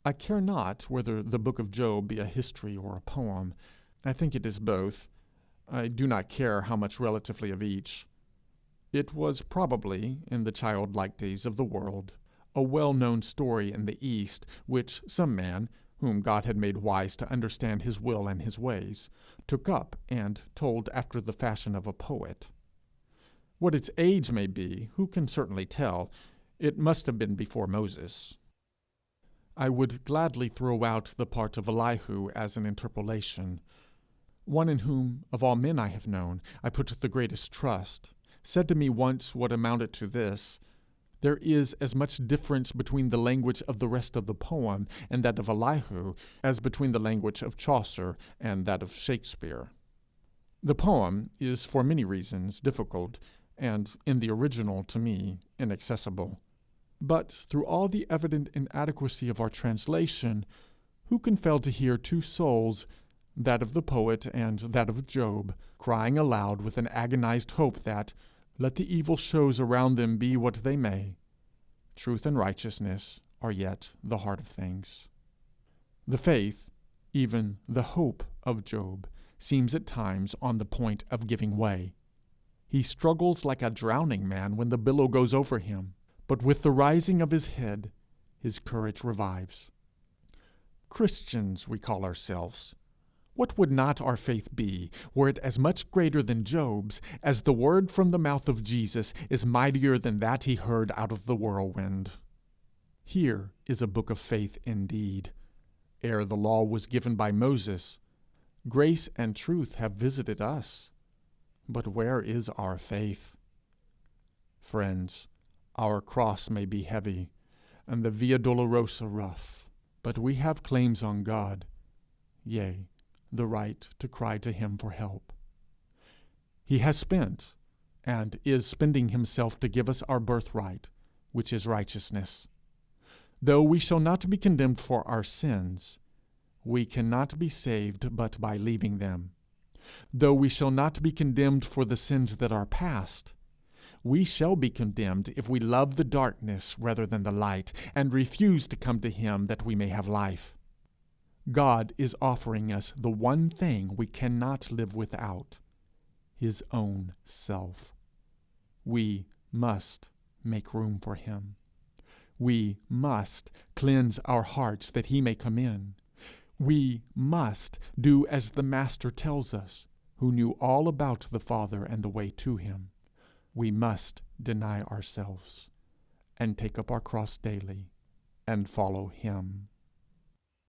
I care not whether the book of Job be a history or a poem. I think it is both. I do not care how much relatively of each. It was probably, in the childlike days of the world, a well-known story in the East, which some man, whom God had made wise to understand his will and his ways, took up and told after the fashion of a poet. What its age may be, who can certainly tell? It must have been before Moses. I would gladly throw out the part of Elihu as an interpolation. One in whom, of all men I have known, I put the greatest trust, said to me once what amounted to this: there is as much difference between the language of the rest of the poem and that of Elihu as between the language of Chaucer and that of Shakespeare. The poem is for many reasons difficult, and in the original, to me, inaccessible. But through all the evident inadequacy of our translation, who can fail to hear two souls, that of the poet and that of Job, crying aloud with an agonized hope that, let the evil shows around them be what they may, truth and righteousness are yet the heart of things. The faith, even the hope of Job, seems at times on the point of giving way. He struggles like a drowning man when the billow goes over him, but with the rising of his head, his courage revives. Christians we call ourselves. What would not our faith be, were it as much greater than Job's, as the word from the mouth of Jesus is mightier than that he heard out of the whirlwind? Here is a book of faith indeed. Ere the law was given by Moses, grace and truth have visited us. But where is our faith? Friends, our cross may be heavy, and the Via Dolorosa rough, but we have claims on God, yea, the right to cry to him for help. He has spent, and is spending himself to give us our birthright, which is righteousness. Though we shall not be condemned for our sins, we cannot be saved but by leaving them. Though we shall not be condemned for the sins that are past, we shall be condemned if we love the darkness rather than the light, and refuse to come to him that we may have life. God is offering us the one thing we cannot live without, his own self. We must make room for him. We must cleanse our hearts that he may come in. We must do as the Master tells us, who knew all about the Father and the way to him. We must deny ourselves and take up our cross daily and follow him.